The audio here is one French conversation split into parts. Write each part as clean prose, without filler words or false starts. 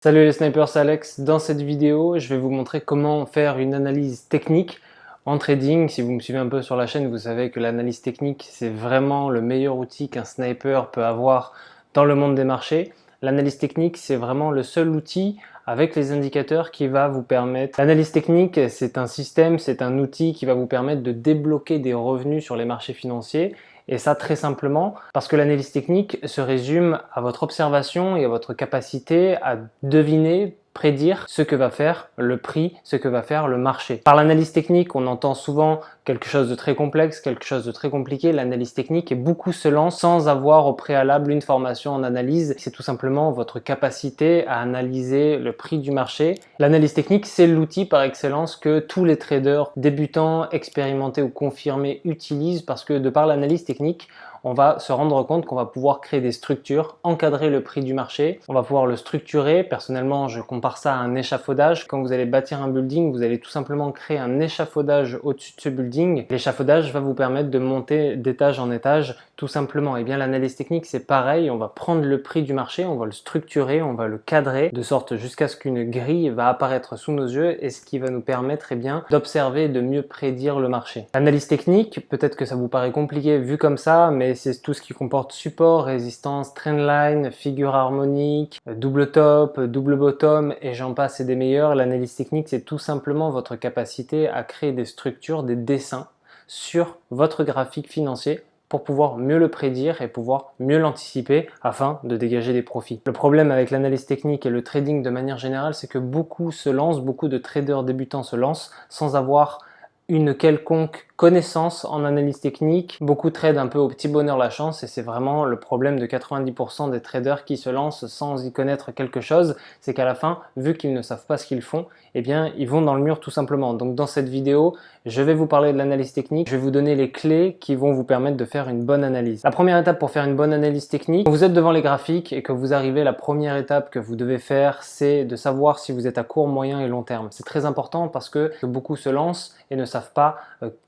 Salut les snipers, c'est Alex. Dans cette vidéo, je vais vous montrer comment faire une analyse technique en trading. Si vous me suivez un peu sur la chaîne, vous savez que l'analyse technique, c'est vraiment le meilleur outil qu'un sniper peut avoir dans le monde des marchés. L'analyse technique, c'est vraiment le seul outil avec les indicateurs qui va vous permettre. L'analyse technique, c'est un système, c'est un outil qui va vous permettre de débloquer des revenus sur les marchés financiers. Et ça très simplement parce que l'analyse technique se résume à votre observation et à votre capacité à deviner, prédire ce que va faire le prix, ce que va faire le marché. Par l'analyse technique, on entend souvent quelque chose de très complexe, quelque chose de très compliqué. L'analyse technique, et beaucoup se lancent sans avoir au préalable une formation en analyse. C'est tout simplement votre capacité à analyser le prix du marché. L'analyse technique, c'est l'outil par excellence que tous les traders débutants, expérimentés ou confirmés utilisent parce que de par l'analyse technique, on va se rendre compte qu'on va pouvoir créer des structures, encadrer le prix du marché, on va pouvoir le structurer. Personnellement, je compare ça à un échafaudage. Quand vous allez bâtir un building, vous allez tout simplement créer un échafaudage au-dessus de ce building. L'échafaudage va vous permettre de monter d'étage en étage, tout simplement. Et bien l'analyse technique, c'est pareil, on va prendre le prix du marché, on va le structurer, on va le cadrer, de sorte jusqu'à ce qu'une grille va apparaître sous nos yeux et ce qui va nous permettre d'observer et de mieux prédire le marché. L'analyse technique, peut-être que ça vous paraît compliqué vu comme ça, mais c'est tout ce qui comporte support, résistance, trendline, figure harmonique, double top, double bottom et j'en passe et des meilleurs. L'analyse technique, c'est tout simplement votre capacité à créer des structures, des dessins sur votre graphique financier pour pouvoir mieux le prédire et pouvoir mieux l'anticiper afin de dégager des profits. Le problème avec l'analyse technique et le trading de manière générale, c'est que beaucoup de traders débutants se lancent sans avoir une quelconque connaissance en analyse technique. Beaucoup tradent un peu au petit bonheur la chance et c'est vraiment le problème de 90% des traders qui se lancent sans y connaître quelque chose, c'est qu'à la fin, vu qu'ils ne savent pas ce qu'ils font, eh bien ils vont dans le mur tout simplement. Donc dans cette vidéo, je vais vous parler de l'analyse technique, je vais vous donner les clés qui vont vous permettre de faire une bonne analyse. La première étape pour faire une bonne analyse technique, quand vous êtes devant les graphiques et que vous arrivez, la première étape que vous devez faire, c'est de savoir si vous êtes à court, moyen et long terme. C'est très important parce que beaucoup se lancent et ne savent pas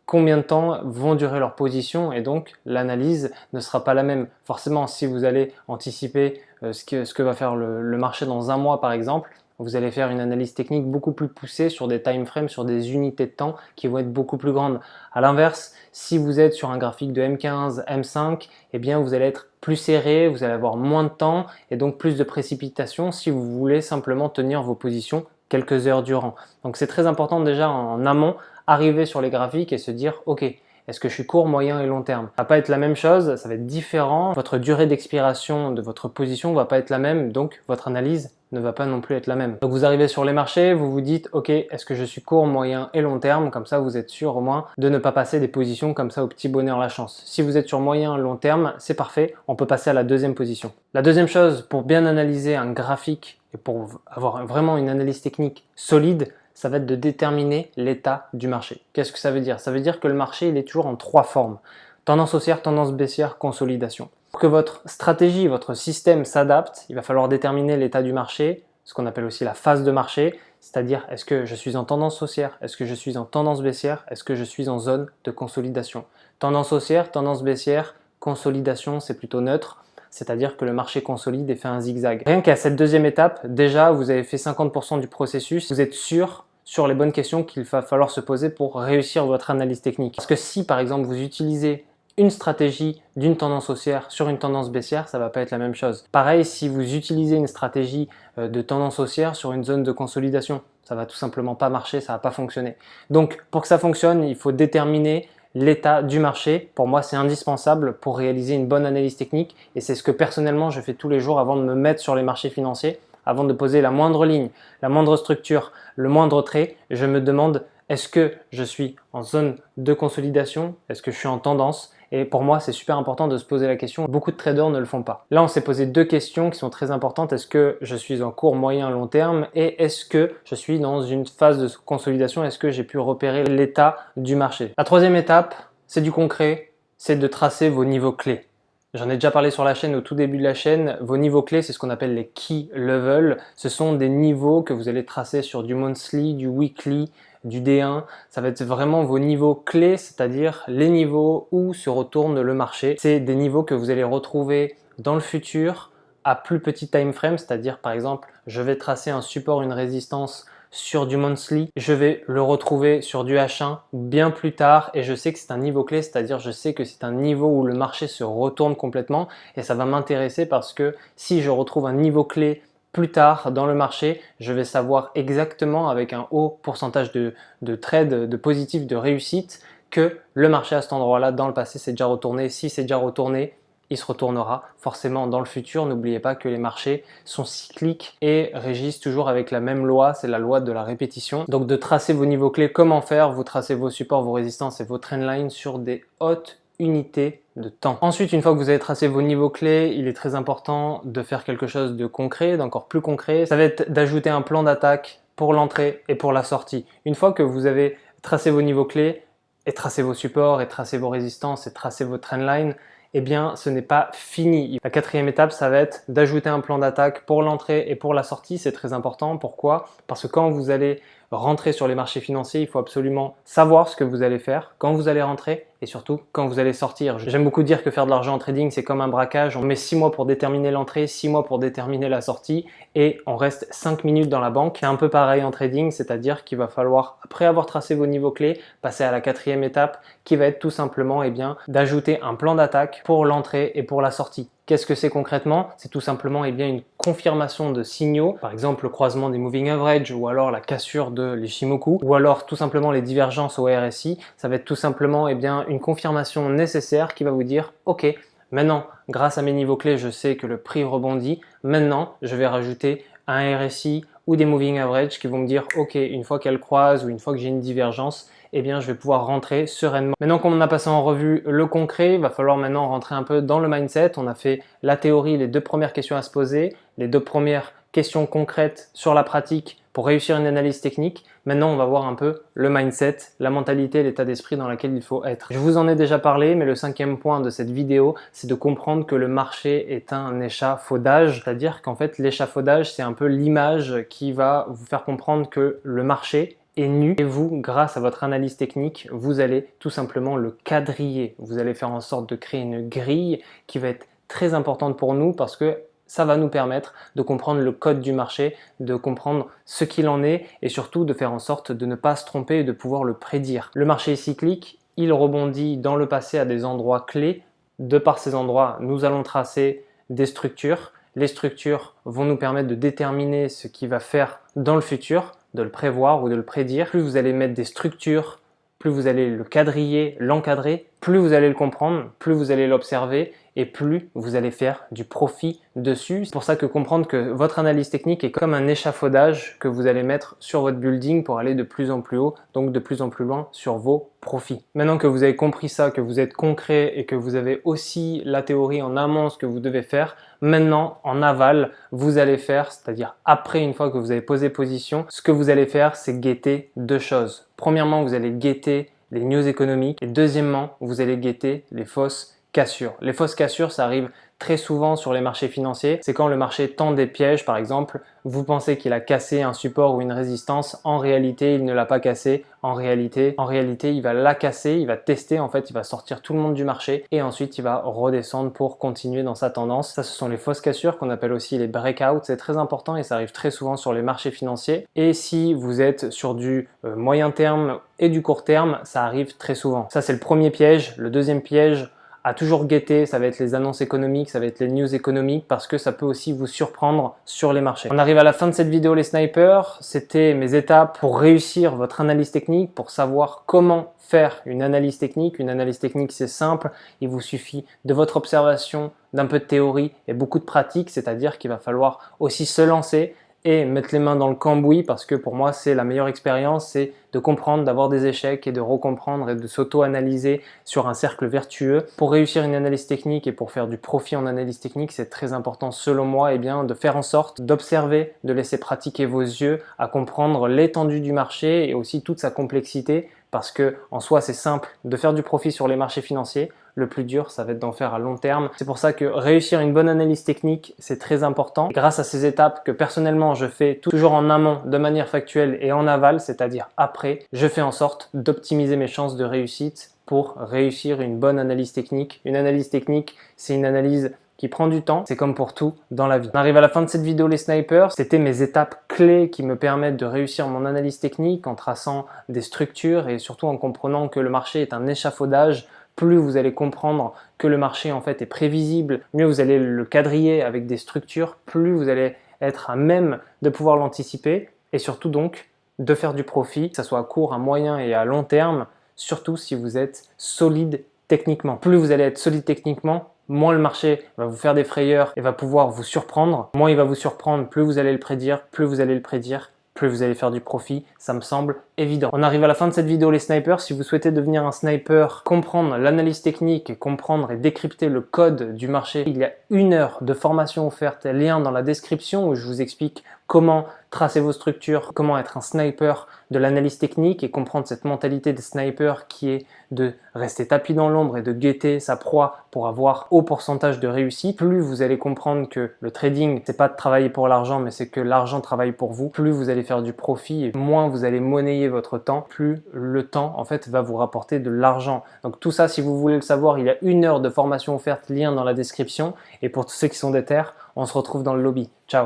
combien de temps vont durer leurs positions et donc l'analyse ne sera pas la même. Forcément, si vous allez anticiper ce que va faire le marché dans un mois par exemple, vous allez faire une analyse technique beaucoup plus poussée sur des time frames, sur des unités de temps qui vont être beaucoup plus grandes. À l'inverse, si vous êtes sur un graphique de M15, M5, eh bien vous allez être plus serré, vous allez avoir moins de temps et donc plus de précipitation si vous voulez simplement tenir vos positions quelques heures durant. Donc c'est très important déjà en amont, arriver sur les graphiques et se dire ok, est-ce que je suis court, moyen et long terme? Ça va pas être la même chose, ça va être différent. Votre durée d'expiration de votre position va pas être la même, donc votre analyse ne va pas non plus être la même. Donc vous arrivez sur les marchés, vous vous dites ok, est-ce que je suis court, moyen et long terme? Comme ça vous êtes sûr au moins de ne pas passer des positions comme ça au petit bonheur la chance. Si vous êtes sur moyen, long terme, c'est parfait, on peut passer à la deuxième position. La deuxième chose pour bien analyser un graphique et pour avoir vraiment une analyse technique solide, ça va être de déterminer l'état du marché. Qu'est-ce que ça veut dire? Ça veut dire que le marché, il est toujours en trois formes. Tendance haussière, tendance baissière, consolidation. Pour que votre stratégie, votre système s'adapte, il va falloir déterminer l'état du marché, ce qu'on appelle aussi la phase de marché, c'est-à-dire est-ce que je suis en tendance haussière, est-ce que je suis en tendance baissière, est-ce que je suis en zone de consolidation. Tendance haussière, tendance baissière, consolidation, c'est plutôt neutre. C'est-à-dire que le marché consolide et fait un zigzag. Rien qu'à cette deuxième étape, déjà vous avez fait 50% du processus, vous êtes sûr sur les bonnes questions qu'il va falloir se poser pour réussir votre analyse technique. Parce que si par exemple vous utilisez une stratégie d'une tendance haussière sur une tendance baissière, ça va pas être la même chose. Pareil, si vous utilisez une stratégie de tendance haussière sur une zone de consolidation, ça va tout simplement pas marcher, ça va pas fonctionner. Donc pour que ça fonctionne, il faut déterminer l'état du marché. Pour moi, c'est indispensable pour réaliser une bonne analyse technique et c'est ce que personnellement je fais tous les jours avant de me mettre sur les marchés financiers, avant de poser la moindre ligne, la moindre structure, le moindre trait. Je me demande est-ce que je suis en zone de consolidation, est-ce que je suis en tendance? Et pour moi, c'est super important de se poser la question. Beaucoup de traders ne le font pas. Là, on s'est posé deux questions qui sont très importantes. Est-ce que je suis en court, moyen, long terme? Et est-ce que je suis dans une phase de consolidation? Est-ce que j'ai pu repérer l'état du marché? La troisième étape, c'est du concret, c'est de tracer vos niveaux clés. J'en ai déjà parlé sur la chaîne au tout début de la chaîne. Vos niveaux clés, c'est ce qu'on appelle les key levels. Ce sont des niveaux que vous allez tracer sur du monthly, du weekly, du D1. Ça va être vraiment vos niveaux clés, c'est-à-dire les niveaux où se retourne le marché. C'est des niveaux que vous allez retrouver dans le futur, à plus petit time frame, c'est-à-dire par exemple, je vais tracer un support, une résistance sur du monthly, je vais le retrouver sur du H1 bien plus tard et je sais que c'est un niveau clé, c'est-à-dire je sais que c'est un niveau où le marché se retourne complètement et ça va m'intéresser parce que si je retrouve un niveau clé plus tard dans le marché, je vais savoir exactement avec un haut pourcentage de trade, de positif, de réussite, que le marché à cet endroit-là, dans le passé, s'est déjà retourné. Si c'est déjà retourné, il se retournera forcément dans le futur. N'oubliez pas que les marchés sont cycliques et régissent toujours avec la même loi, c'est la loi de la répétition. Donc de tracer vos niveaux clés, comment faire? Vous tracez vos supports, vos résistances et vos trendlines sur des hautes unités de temps. Ensuite, une fois que vous avez tracé vos niveaux clés, il est très important de faire quelque chose de concret, d'encore plus concret. Ça va être d'ajouter un plan d'attaque pour l'entrée et pour la sortie. Une fois que vous avez tracé vos niveaux clés et tracé vos supports et tracé vos résistances et tracé vos trendlines, eh bien, ce n'est pas fini. La quatrième étape, ça va être d'ajouter un plan d'attaque pour l'entrée et pour la sortie. C'est très important. Pourquoi? Parce que quand vous allez rentrer sur les marchés financiers, il faut absolument savoir ce que vous allez faire quand vous allez rentrer et surtout quand vous allez sortir. J'aime beaucoup dire que faire de l'argent en trading, c'est comme un braquage. On met 6 mois pour déterminer l'entrée, 6 mois pour déterminer la sortie et on reste 5 minutes dans la banque. C'est un peu pareil en trading, c'est-à-dire qu'il va falloir, après avoir tracé vos niveaux clés, passer à la quatrième étape qui va être tout simplement d'ajouter un plan d'attaque pour l'entrée et pour la sortie. Qu'est-ce que c'est concrètement? C'est tout simplement une confirmation de signaux, par exemple le croisement des moving average ou alors la cassure de l'Ishimoku ou alors tout simplement les divergences au RSI. Ça va être tout simplement une confirmation nécessaire qui va vous dire ok, maintenant grâce à mes niveaux clés je sais que le prix rebondit, maintenant je vais rajouter un RSI ou des moving average qui vont me dire ok, une fois qu'elles croisent ou une fois que j'ai une divergence, je vais pouvoir rentrer sereinement. Maintenant qu'on a passé en revue le concret, il va falloir maintenant rentrer un peu dans le mindset. On a fait la théorie, les 2 premières questions à se poser, les 2 premières questions concrètes sur la pratique pour réussir une analyse technique. Maintenant, on va voir un peu le mindset, la mentalité, l'état d'esprit dans lequel il faut être. Je vous en ai déjà parlé, mais le 5e point de cette vidéo, c'est de comprendre que le marché est un échafaudage. C'est-à-dire qu'en fait, l'échafaudage, c'est un peu l'image qui va vous faire comprendre que le marché est nu et vous, grâce à votre analyse technique, vous allez tout simplement le quadriller. Vous allez faire en sorte de créer une grille qui va être très importante pour nous parce que ça va nous permettre de comprendre le code du marché, de comprendre ce qu'il en est et surtout de faire en sorte de ne pas se tromper et de pouvoir le prédire. Le marché est cyclique, il rebondit dans le passé à des endroits clés. De par ces endroits, nous allons tracer des structures. Les structures vont nous permettre de déterminer ce qu'il va faire dans le futur, de le prévoir ou de le prédire. Plus vous allez mettre des structures, plus vous allez le quadriller, l'encadrer, plus vous allez le comprendre, plus vous allez l'observer et plus vous allez faire du profit dessus. C'est pour ça que comprendre que votre analyse technique est comme un échafaudage que vous allez mettre sur votre building pour aller de plus en plus haut, donc de plus en plus loin sur vos profits. Maintenant que vous avez compris ça, que vous êtes concret et que vous avez aussi la théorie en amont ce que vous devez faire, maintenant en aval, vous allez faire, c'est-à-dire après une fois que vous avez posé position, ce que vous allez faire, c'est guetter 2 choses. Premièrement, vous allez guetter les news économiques et deuxièmement, vous allez guetter les fausses cassures. Les fausses cassures, ça arrive très souvent sur les marchés financiers. C'est quand le marché tend des pièges, par exemple, vous pensez qu'il a cassé un support ou une résistance. En réalité, il ne l'a pas cassé. En réalité, il va la casser, il va tester, en fait, il va sortir tout le monde du marché et ensuite il va redescendre pour continuer dans sa tendance. Ça, ce sont les fausses cassures qu'on appelle aussi les breakouts. C'est très important et ça arrive très souvent sur les marchés financiers. Et si vous êtes sur du moyen terme et du court terme, ça arrive très souvent. Ça, c'est le premier piège. Le deuxième piège, à toujours guetter, ça va être les annonces économiques, ça va être les news économiques parce que ça peut aussi vous surprendre sur les marchés. On arrive à la fin de cette vidéo les snipers, c'était mes étapes pour réussir votre analyse technique, pour savoir comment faire une analyse technique. Une analyse technique c'est simple, il vous suffit de votre observation, d'un peu de théorie et beaucoup de pratique, c'est-à-dire qu'il va falloir aussi se lancer et mettre les mains dans le cambouis parce que pour moi c'est la meilleure expérience, c'est de comprendre, d'avoir des échecs et de recomprendre et de s'auto-analyser sur un cercle vertueux. Pour réussir une analyse technique et pour faire du profit en analyse technique, c'est très important selon moi de faire en sorte d'observer, de laisser pratiquer vos yeux à comprendre l'étendue du marché et aussi toute sa complexité parce que en soi c'est simple de faire du profit sur les marchés financiers. Le plus dur, ça va être d'en faire à long terme. C'est pour ça que réussir une bonne analyse technique, c'est très important. Et grâce à ces étapes que personnellement je fais toujours en amont de manière factuelle et en aval, c'est-à-dire après, je fais en sorte d'optimiser mes chances de réussite pour réussir une bonne analyse technique. Une analyse technique, c'est une analyse qui prend du temps. C'est comme pour tout dans la vie. On arrive à la fin de cette vidéo les snipers. C'était mes étapes clés qui me permettent de réussir mon analyse technique en traçant des structures et surtout en comprenant que le marché est un échafaudage. Plus vous allez comprendre que le marché en fait est prévisible, mieux vous allez le quadriller avec des structures, plus vous allez être à même de pouvoir l'anticiper et surtout donc de faire du profit, que ce soit à court, à moyen et à long terme, surtout si vous êtes solide techniquement. Plus vous allez être solide techniquement, moins le marché va vous faire des frayeurs et va pouvoir vous surprendre. Moins il va vous surprendre, plus vous allez le prédire, plus vous allez le prédire, plus vous allez faire du profit, ça me semble évident. On arrive à la fin de cette vidéo les snipers. Si vous souhaitez devenir un sniper, comprendre l'analyse technique et comprendre et décrypter le code du marché, il y a 1 heure de formation offerte, lien dans la description où je vous explique comment tracer vos structures, comment être un sniper de l'analyse technique et comprendre cette mentalité des snipers qui est de rester tapis dans l'ombre et de guetter sa proie pour avoir haut pourcentage de réussite. Plus vous allez comprendre que le trading, c'est pas de travailler pour l'argent, mais c'est que l'argent travaille pour vous, plus vous allez faire du profit et moins vous allez monnayer votre temps, plus le temps en fait va vous rapporter de l'argent. Donc tout ça, si vous voulez le savoir, il y a 1 heure de formation offerte, lien dans la description. Et pour tous ceux qui sont déter, on se retrouve dans le lobby. Ciao.